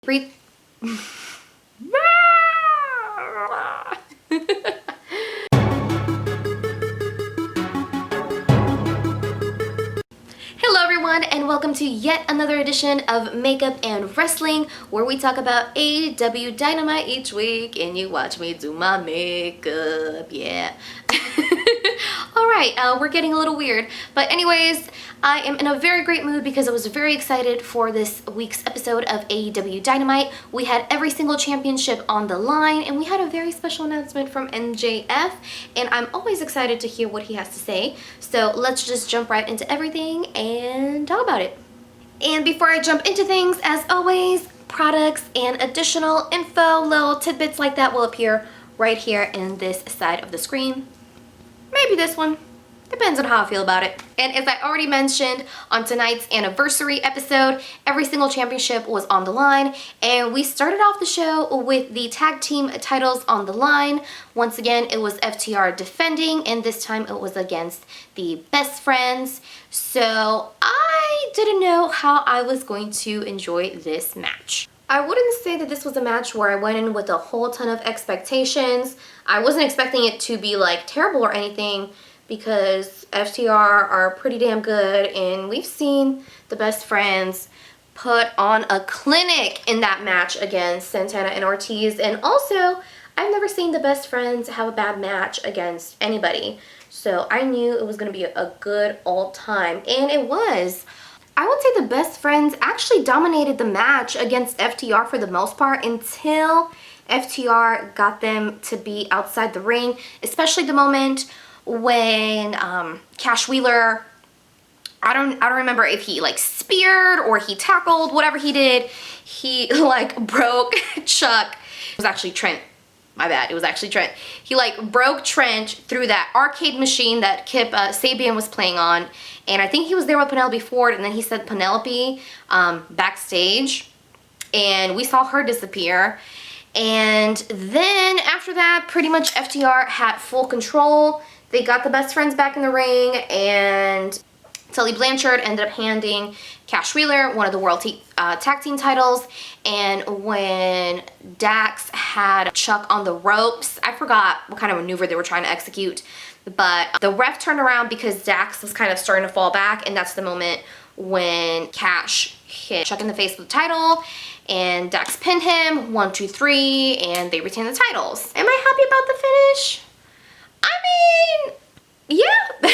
Breathe. Hello everyone, and welcome to yet another edition of Makeup and Wrestling, where we talk about AEW Dynamite each week and you watch me do my makeup. Yeah. Alright, we're getting a little weird, but anyways, I am in a very great mood because I was very excited for this week's episode of AEW Dynamite. We had every single championship on the line, and we had a very special announcement from MJF, and I'm always excited to hear what he has to say. So let's just jump right into everything and talk about it. And before I jump into things, as always, products and additional info, little tidbits like that will appear right here in this side of the screen. Maybe this one. Depends on how I feel about it. And as I already mentioned, on tonight's anniversary episode, every single championship was on the line, and we started off the show with the tag team titles on the line. Once again, it was FTR defending, and this time it was against the Best Friends. So I didn't know how I was going to enjoy this match. I wouldn't say that this was a match where I went in with a whole ton of expectations. I wasn't expecting it to be like terrible or anything, because FTR are pretty damn good, and we've seen the Best Friends put on a clinic in that match against Santana and Ortiz. And also, I've never seen the Best Friends have a bad match against anybody, so I knew it was going to be a good old time, and it was. I would say the Best Friends actually dominated the match against FTR for the most part until FTR got them to be outside the ring, especially the moment when Cash Wheeler, I don't remember if he like speared or he tackled, whatever he did, he like broke Chuck. It was actually Trent. My bad, it was actually Trent. He like broke Trent through that arcade machine that Kip Sabian was playing on, and I think he was there with Penelope Ford, and then he sent Penelope backstage, and we saw her disappear. And then after that, pretty much FTR had full control. They got the Best Friends back in the ring, and Tully Blanchard ended up handing Cash Wheeler one of the World Tag Team titles. And when Dax had Chuck on the ropes, I forgot what kind of maneuver they were trying to execute, but the ref turned around because Dax was kind of starting to fall back, and that's the moment when Cash hit Chuck in the face with the title, and Dax pinned him, 1, 2, 3, and they retained the titles. Am I happy about the finish? I mean, yeah.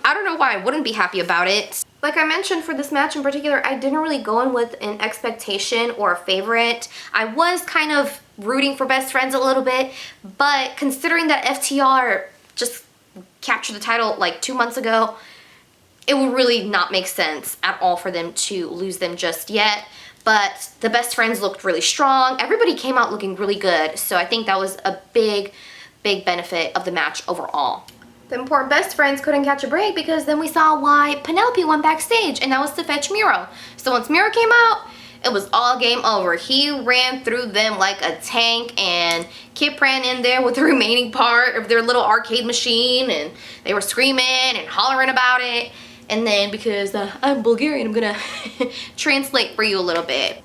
I don't know why I wouldn't be happy about it. Like I mentioned, for this match in particular, I didn't really go in with an expectation or a favorite. I was kind of rooting for Best Friends a little bit, but considering that FTR just captured the title like 2 months ago, it would really not make sense at all for them to lose them just yet. But the Best Friends looked really strong. Everybody came out looking really good, so I think that was a big benefit of the match overall. The important Best Friends couldn't catch a break because then we saw why Penelope went backstage, and that was to fetch Miro. So once Miro came out, it was all game over. He ran through them like a tank, and Kip ran in there with the remaining part of their little arcade machine, and they were screaming and hollering about it. And then, because I'm Bulgarian, I'm gonna translate for you a little bit.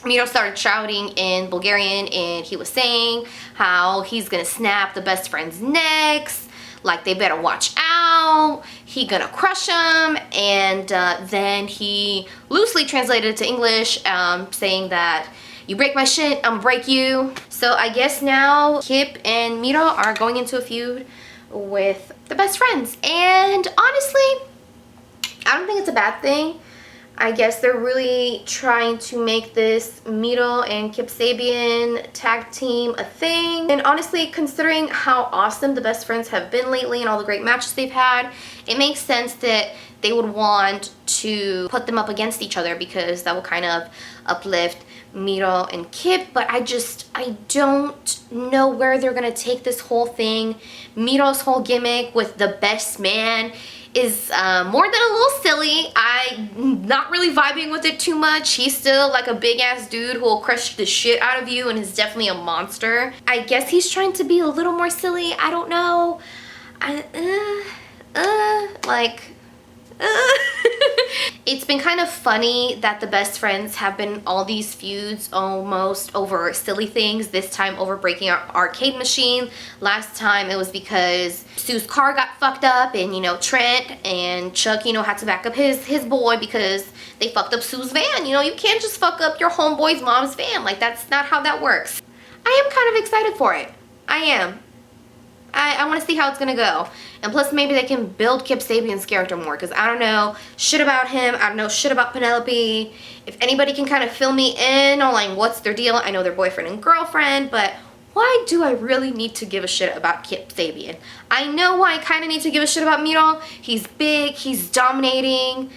Mido started shouting in Bulgarian, and he was saying how he's gonna snap the Best Friends' necks, like they better watch out, he gonna crush them. And then he loosely translated it to English, saying that you break my shit, I'm gonna break you. So I guess now Kip and Mido are going into a feud with the Best Friends, and honestly, I don't think it's a bad thing. I guess they're really trying to make this Mido and Kip Sabian tag team a thing. And honestly, considering how awesome the Best Friends have been lately and all the great matches they've had, it makes sense that they would want to put them up against each other, because that will kind of uplift Mido and Kip. But I don't know where they're gonna take this whole thing. Mido's whole gimmick with the best man is more than a little silly. I'm not really vibing with it too much. He's still like a big ass dude who will crush the shit out of you and is definitely a monster. I guess he's trying to be a little more silly. I don't know. It's been kind of funny that the best friends have been all these feuds almost over silly things. This time over breaking our arcade machine. Last time it was because Sue's car got fucked up and, you know, Trent and Chuck, you know, had to back up his boy because they fucked up Sue's van. You know, you can't just fuck up your homeboy's mom's van. Like, that's not how that works. I am kind of excited for it. I am. I want to see how it's going to go. And plus, maybe they can build Kip Sabian's character more, because I don't know shit about him. I don't know shit about Penelope. If anybody can kind of fill me in on, like, what's their deal. I know they're boyfriend and girlfriend, but why do I really need to give a shit about Kip Sabian? I know why I kind of need to give a shit about Mido. He's big, he's dominating,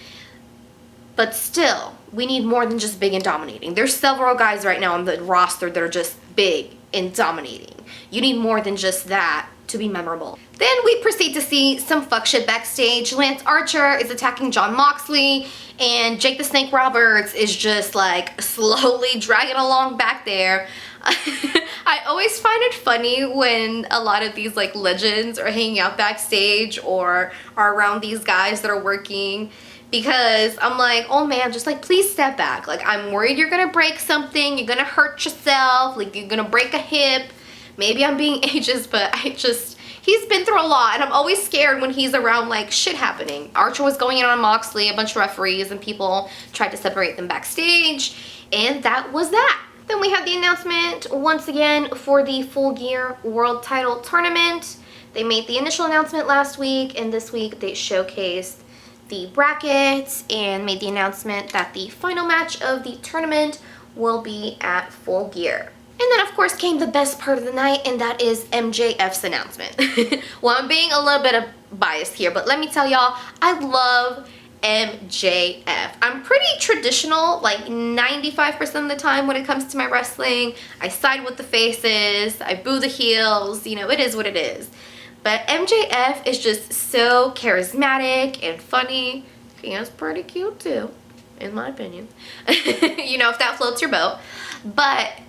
but still, we need more than just big and dominating. There's several guys right now on the roster that are just big and dominating. You need more than just that to be memorable. Then we proceed to see some fuck shit backstage. Lance Archer is attacking Jon Moxley, and Jake the Snake Roberts is just like slowly dragging along back there. I always find it funny when a lot of these like legends are hanging out backstage or are around these guys that are working, because I'm like, oh man, just like please step back. Like, I'm worried you're gonna break something, you're gonna hurt yourself, like you're gonna break a hip. Maybe I'm being ageist, but he's been through a lot, and I'm always scared when he's around, like, shit happening. Archer was going in on Moxley, a bunch of referees and people tried to separate them backstage, and that was that. Then we have the announcement once again for the Full Gear World Title Tournament. They made the initial announcement last week, and this week they showcased the brackets and made the announcement that the final match of the tournament will be at Full Gear. And then, of course, came the best part of the night, and that is MJF's announcement. Well, I'm being a little bit biased here, but let me tell y'all, I love MJF. I'm pretty traditional, like 95% of the time when it comes to my wrestling. I side with the faces, I boo the heels, you know, it is what it is. But MJF is just so charismatic and funny. He is pretty cute too, in my opinion. You know, if that floats your boat. But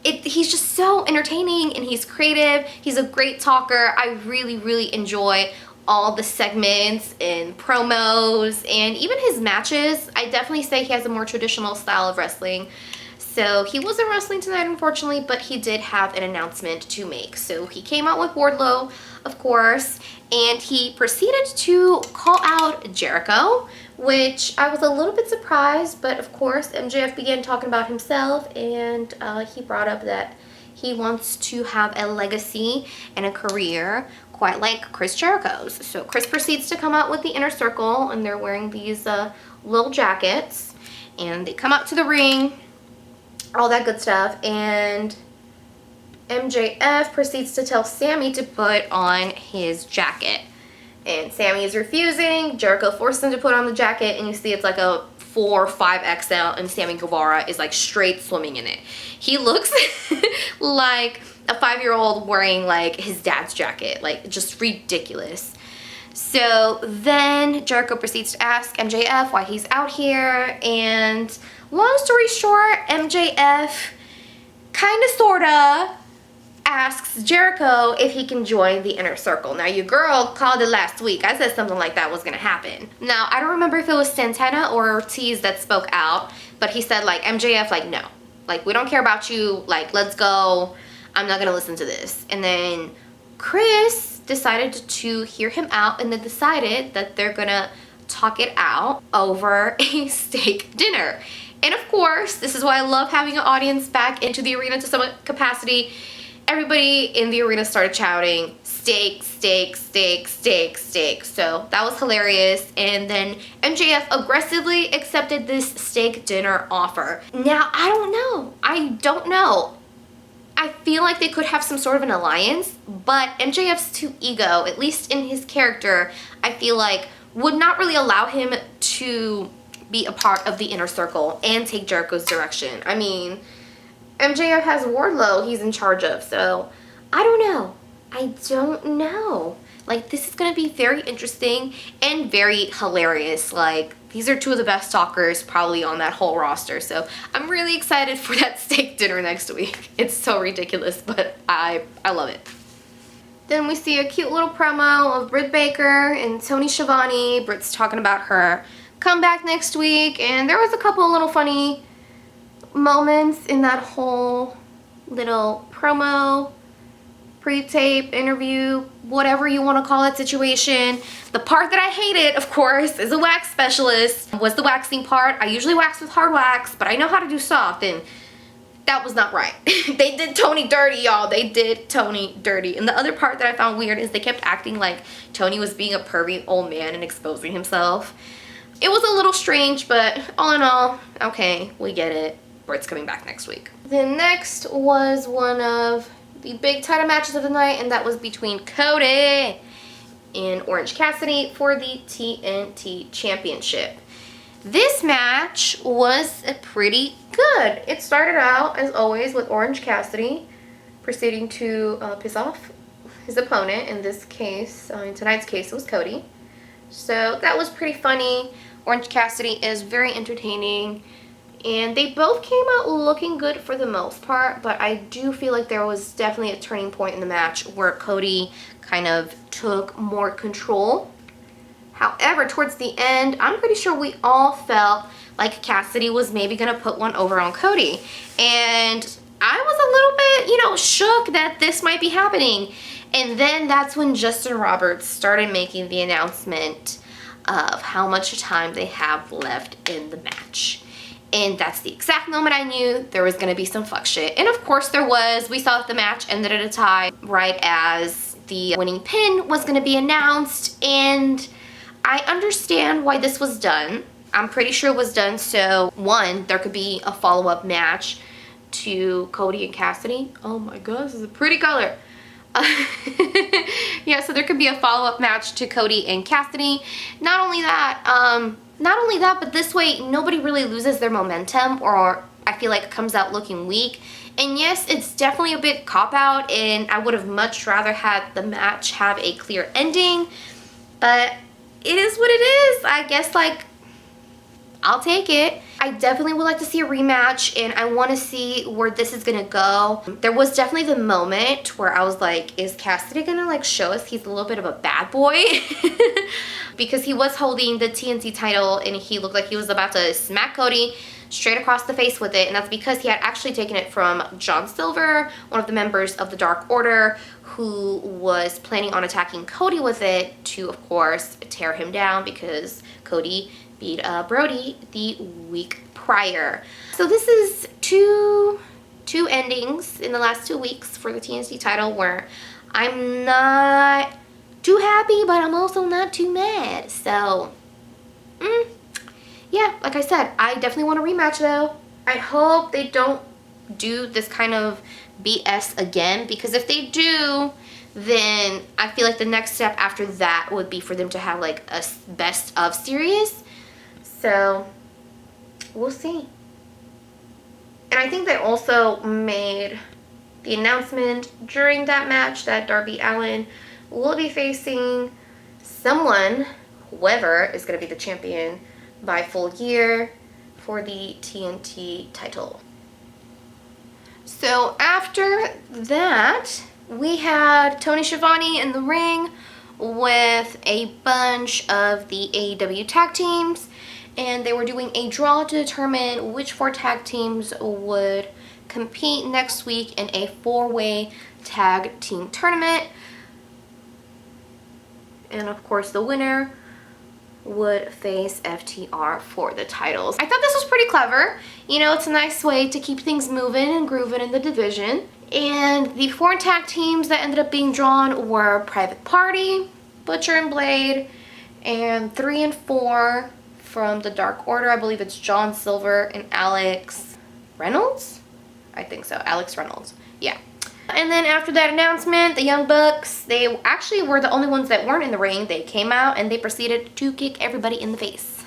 he's just so entertaining and he's creative. He's a great talker. I really, really enjoy all the segments and promos and even his matches. I definitely say he has a more traditional style of wrestling. So he wasn't wrestling tonight, unfortunately, but he did have an announcement to make. So he came out with Wardlow, of course, and he proceeded to call out Jericho, which I was a little bit surprised, but of course MJF began talking about himself, and he brought up that he wants to have a legacy and a career quite like Chris Jericho's. So Chris proceeds to come out with the Inner Circle, and they're wearing these little jackets, and they come out to the ring, all that good stuff, and MJF proceeds to tell Sammy to put on his jacket. And Sammy is refusing. Jericho forces him to put on the jacket, and you see it's like a 4 or 5XL, and Sammy Guevara is like straight swimming in it. He looks like a 5-year-old wearing like his dad's jacket, like just ridiculous. So then Jericho proceeds to ask MJF why he's out here, and long story short, MJF kinda sorta asks Jericho if he can join the Inner Circle. Now, your girl called it last week. I said something like that was gonna happen. Now, I don't remember if it was Santana or Ortiz that spoke out, but he said, like, MJF, like, no. Like, we don't care about you. Like, let's go. I'm not gonna listen to this. And then Chris decided to hear him out, and then decided that they're gonna talk it out over a steak dinner. And of course, this is why I love having an audience back into the arena to some capacity. Everybody in the arena started shouting, steak, steak, steak, steak, steak. So that was hilarious. And then MJF aggressively accepted this steak dinner offer. Now, I don't know. I feel like they could have some sort of an alliance, but MJF's too ego, at least in his character, I feel like would not really allow him to be a part of the Inner Circle and take Jericho's direction. I mean, MJF has Wardlow he's in charge of, so I don't know. Like, this is going to be very interesting and very hilarious. Like, these are two of the best talkers probably on that whole roster, so I'm really excited for that steak dinner next week. It's so ridiculous, but I love it. Then we see a cute little promo of Britt Baker and Tony Schiavone. Britt's talking about her comeback next week, and there was a couple of little funny moments in that whole little promo, pre-tape, interview, whatever you want to call it, situation. The part that I hated, of course, as a wax specialist, was the waxing part. I usually wax with hard wax, but I know how to do soft, and that was not right. They did Tony dirty, y'all. They did Tony dirty. And the other part that I found weird is they kept acting like Tony was being a pervy old man and exposing himself. It was a little strange, but all in all, okay, we get it. Britt's coming back next week. Then next was one of the big title matches of the night, and that was between Cody and Orange Cassidy for the TNT Championship. This match was pretty good. It started out, as always, with Orange Cassidy proceeding to piss off his opponent. In this case, in tonight's case, it was Cody. So that was pretty funny. Orange Cassidy is very entertaining. And they both came out looking good for the most part, but I do feel like there was definitely a turning point in the match where Cody kind of took more control. However, towards the end, I'm pretty sure we all felt like Cassidy was maybe going to put one over on Cody. And I was a little bit, shook that this might be happening. And then that's when Justin Roberts started making the announcement of how much time they have left in the match. And that's the exact moment I knew there was going to be some fuck shit. And of course there was. We saw that the match ended at a tie right as the winning pin was going to be announced. And I understand why this was done. I'm pretty sure it was done so, one, there could be a follow-up match to Cody and Cassidy. Oh my gosh, this is a pretty color. Yeah, so there could be a follow-up match to Cody and Cassidy. Not only that, but this way nobody really loses their momentum, or I feel like it comes out looking weak. And yes, it's definitely a bit cop-out, and I would have much rather had the match have a clear ending, but it is what it is. I guess, I'll take it. I definitely would like to see a rematch, and I want to see where this is going to go. There was definitely the moment where I was like, is Cassidy going to show us he's a little bit of a bad boy? Because he was holding the TNT title, and he looked like he was about to smack Cody straight across the face with it, and that's because he had actually taken it from John Silver, one of the members of the Dark Order, who was planning on attacking Cody with it to, of course, tear him down because Cody beat Brody the week prior. So this is two endings in the last 2 weeks for the TNT title where I'm not too happy, but I'm also not too mad. So, yeah, like I said, I definitely want a rematch though. I hope they don't do this kind of BS again, because if they do, then I feel like the next step after that would be for them to have a best of series. So, we'll see. And I think they also made the announcement during that match that Darby Allin will be facing someone, whoever is going to be the champion by Full Gear for the TNT title. So after that, we had Tony Schiavone in the ring with a bunch of the AEW tag teams, and they were doing a draw to determine which 4 tag teams would compete next week in a 4-way tag team tournament. And of course the winner would face FTR for the titles. I thought this was pretty clever. It's a nice way to keep things moving and grooving in the division. And the 4 tag teams that ended up being drawn were Private Party, Butcher and Blade, and 3 and 4 from the Dark Order. I believe it's John Silver and Alex Reynolds? I think so. Alex Reynolds. Yeah. And then after that announcement, the Young Bucks, they actually were the only ones that weren't in the ring. They came out and they proceeded to kick everybody in the face.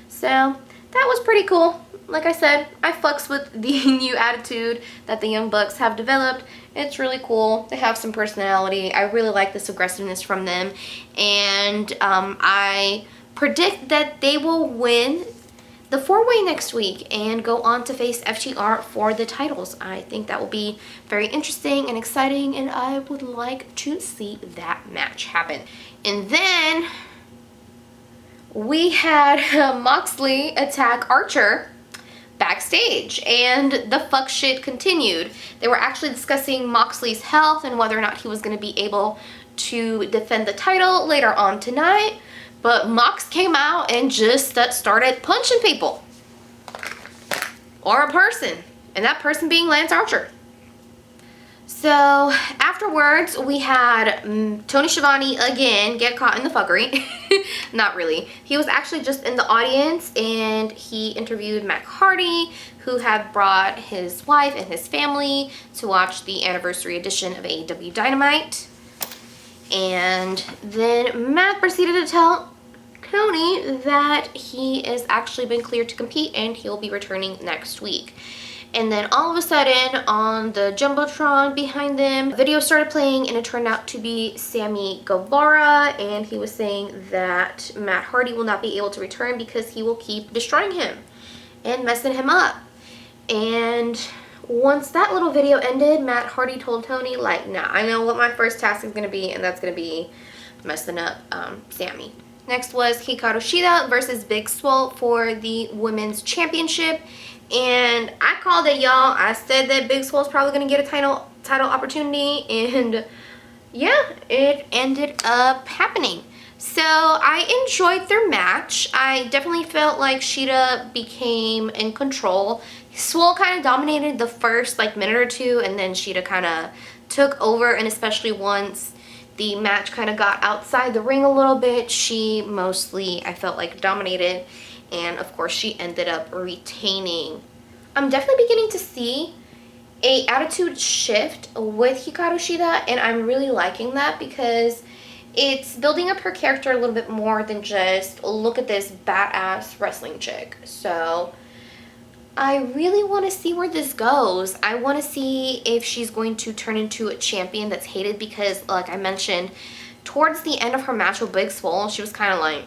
So that was pretty cool. Like I said, I fucks with the new attitude that the Young Bucks have developed. It's really cool. They have some personality. I really like this aggressiveness from them. And I predict that they will win the 4-way next week and go on to face FTR for the titles. I think that will be very interesting and exciting, and I would like to see that match happen. And then we had Moxley attack Archer backstage, and the fuck shit continued. They were actually discussing Moxley's health and whether or not he was going to be able to defend the title later on tonight, but Mox came out and just started punching people, or a person, and that person being Lance Archer. So afterwards, we had Tony Schiavone again get caught in the fuckery. Not really. He was actually just in the audience, and he interviewed Matt Hardy, who had brought his wife and his family to watch the anniversary edition of AEW Dynamite. And then Matt proceeded to tell Tony that he has actually been cleared to compete and he'll be returning next week. And then all of a sudden, on the Jumbotron behind them, video started playing, and it turned out to be Sammy Guevara, and he was saying that Matt Hardy will not be able to return because he will keep destroying him and messing him up. And once that little video ended, Matt Hardy told Tony, like, nah, I know what my first task is going to be, and that's going to be messing up Sammy. Next was Hikaru Shida versus Big Swell for the Women's Championship. And I called it, y'all. I said that Big Swell's probably going to get a title opportunity. And yeah, it ended up happening. So I enjoyed their match. I definitely felt like Sheeda became in control. Swell kind of dominated the first minute or two, and then Sheeda kind of took over, and especially once the match kind of got outside the ring a little bit, she mostly, I felt like, dominated. And of course, she ended up retaining. I'm definitely beginning to see a attitude shift with Hikaru Shida, and I'm really liking that because it's building up her character a little bit more than just, look at this badass wrestling chick. So I really want to see where this goes. I want to see if she's going to turn into a champion that's hated because, like I mentioned, towards the end of her match with Big Swole, she was kind of like,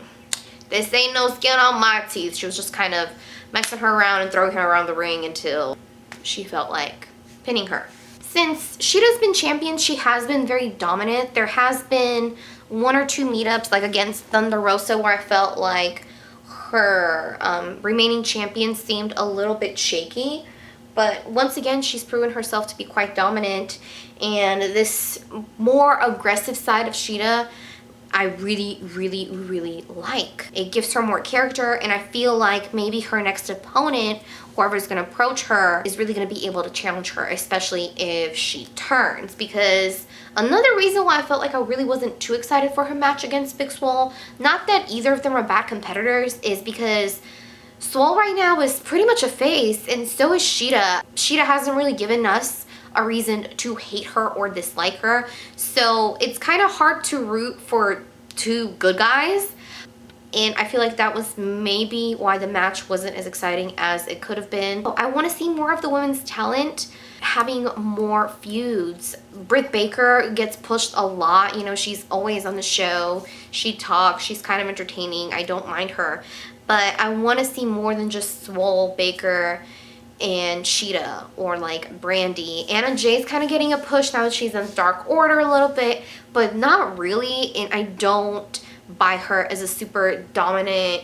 this ain't no skin on my teeth. She was just kind of messing her around and throwing her around the ring until she felt like pinning her. Since Sheeda's been champion, she has been very dominant. There has been 1 or 2 meetups, like against Thunder Rosa, where I felt like her remaining champion seemed a little bit shaky. But once again, she's proven herself to be quite dominant. And this more aggressive side of Sheeda, I really, really, really like. It gives her more character, and I feel like maybe her next opponent, whoever's going to approach her, is really going to be able to challenge her, especially if she turns. Because another reason why I felt like I really wasn't too excited for her match against Big Swole, not that either of them are bad competitors, is because Swole right now is pretty much a face, and so is Sheeda. Sheeda hasn't really given us a reason to hate her or dislike her, so it's kind of hard to root for 2 good guys, and I feel like that was maybe why the match wasn't as exciting as it could have been. I want to see more of the women's talent having more feuds. Britt Baker gets pushed a lot. You know, she's always on the show, she talks, she's kind of entertaining, I don't mind her, but I want to see more than just Swole, Baker, and Sheeda, or like Brandy. Anna Jay's kind of getting a push now that she's in Dark Order a little bit, but not really, and I don't buy her as a super dominant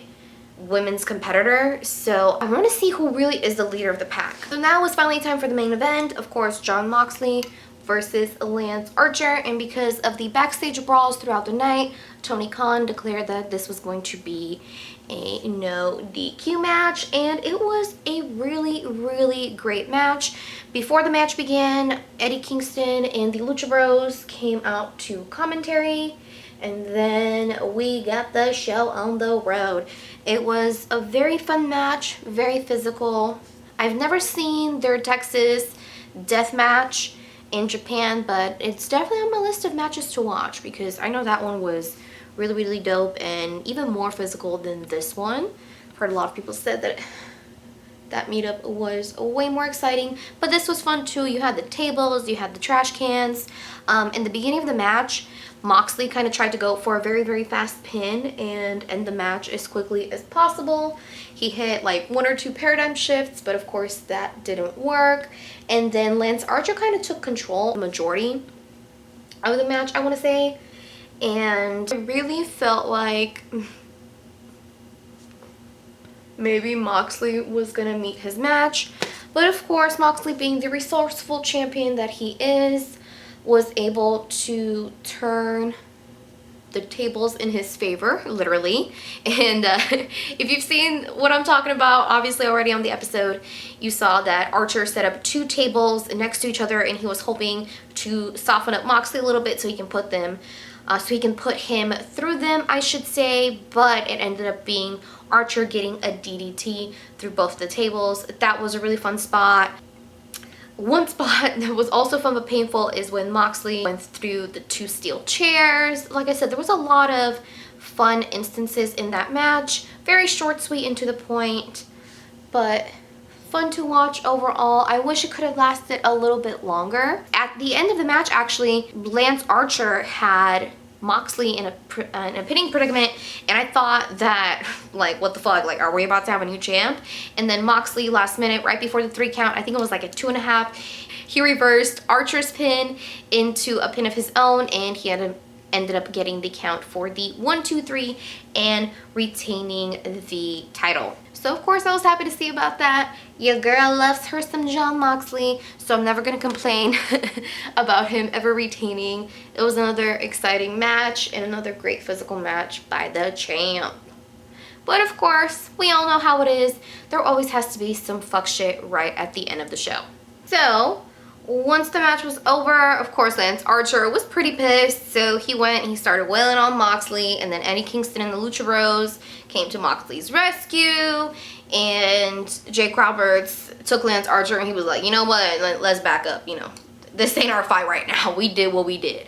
women's competitor, so I want to see who really is the leader of the pack. So now it's finally time for the main event, of course, Jon Moxley versus Lance Archer, and because of the backstage brawls throughout the night, Tony Khan declared that this was going to be a no DQ match, and it was a really, really great match. Before the match began, Eddie Kingston and the Lucha Bros came out to commentary, and then we got the show on the road. It was a very fun match, very physical. I've never seen their Texas death match in Japan, but it's definitely on my list of matches to watch because I know that one was really, really dope and even more physical than this one. I've heard a lot of people said that that meetup was way more exciting, but this was fun too. You had the tables, you had the trash cans. In the beginning of the match, Moxley kind of tried to go for a very fast pin and end the match as quickly as possible. He hit like 1 or 2 paradigm shifts, but of course that didn't work. And then Lance Archer kind of took control, the majority of the match, I want to say. And I really felt like maybe Moxley was gonna meet his match, but of course Moxley, being the resourceful champion that he is, was able to turn the tables in his favor, literally. And if you've seen what I'm talking about, obviously already on the episode, you saw that Archer set up 2 tables next to each other, and he was hoping to soften up Moxley a little bit so he can put them so he can put him through them, I should say, but it ended up being Archer getting a DDT through both the tables. That was a really fun spot. One spot that was also fun but painful is when Moxley went through the 2 steel chairs. Like I said, there was a lot of fun instances in that match. Very short, sweet, and to the point, but fun to watch overall. I wish it could have lasted a little bit longer. At the end of the match, actually, Lance Archer had Moxley in a pinning predicament, and I thought that, like, what the fuck, like, are we about to have a new champ? And then Moxley, last minute, right before the 3 count, I think it was like a 2.5, he reversed Archer's pin into a pin of his own, and he ended up getting the count for the 1, 2, 3 and retaining the title. So of course I was happy to see about that. Your girl loves her some Jon Moxley, so I'm never gonna complain about him ever retaining. It was another exciting match and another great physical match by the champ. But of course, we all know how it is. There always has to be some fuck shit right at the end of the show. So once the match was over, of course Lance Archer was pretty pissed, so he went and he started wailing on Moxley, and then Eddie Kingston and the Lucha Bros came to Moxley's rescue, and Jake Roberts took Lance Archer and he was like, you know what, let's back up, you know, this ain't our fight right now, we did what we did.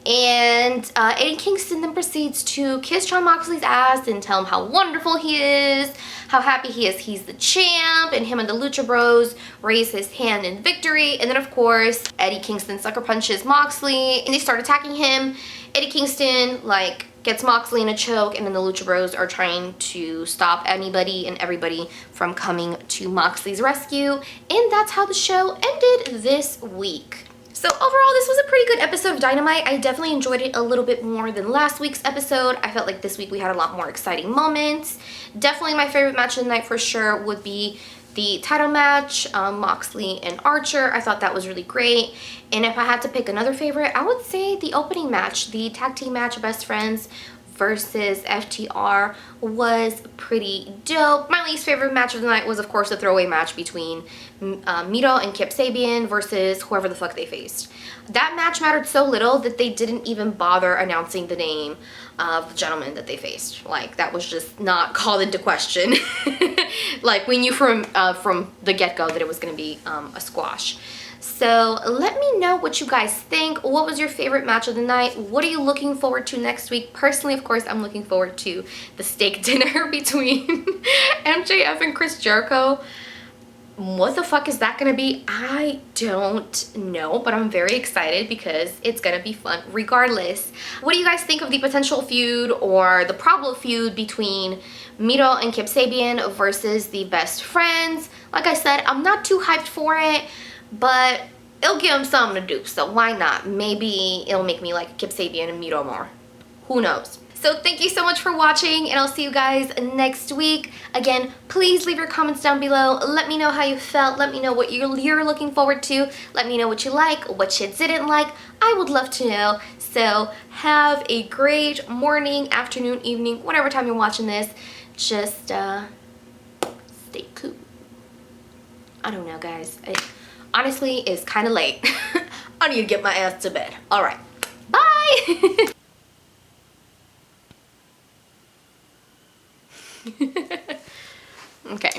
And Eddie Kingston then proceeds to kiss Jon Moxley's ass and tell him how wonderful he is, how happy he is he's the champ, and him and the Lucha Bros raise his hand in victory. And then of course Eddie Kingston sucker punches Moxley and they start attacking him. Eddie Kingston like gets Moxley in a choke, and then the Lucha Bros are trying to stop anybody and everybody from coming to Moxley's rescue. And that's how the show ended this week. So overall, this was a pretty good episode of Dynamite. I definitely enjoyed it a little bit more than last week's episode. I felt like this week we had a lot more exciting moments. Definitely my favorite match of the night for sure would be the title match, Moxley and Archer. I thought that was really great. And if I had to pick another favorite, I would say the opening match, the tag team match, Best Friends versus FTR, was pretty dope. My least favorite match of the night was of course the throwaway match between Mido and Kip Sabian versus whoever the fuck they faced. That match mattered so little that they didn't even bother announcing the name of the gentleman that they faced. Like, that was just not called into question. Like, we knew from the get-go that it was going to be a squash. So let me know what you guys think. What was your favorite match of the night? What are you looking forward to next week? Personally, of course, I'm looking forward to the steak dinner between MJF and Chris Jericho. What the fuck is that gonna be? I don't know, but I'm very excited because it's gonna be fun regardless. What do you guys think of the potential feud or the probable feud between Mido and Kip Sabian versus the Best Friends? Like I said, I'm not too hyped for it, but it'll give them something to do, so why not? Maybe it'll make me like Kip Sabian and Mido more. Who knows? So thank you so much for watching, and I'll see you guys next week. Again, please leave your comments down below. Let me know how you felt. Let me know what you're looking forward to. Let me know what you like, what you didn't like. I would love to know. So have a great morning, afternoon, evening, whatever time you're watching this. Just stay cool. I don't know, guys. Honestly, it's kind of late. I need to get my ass to bed. All right. Bye. Okay.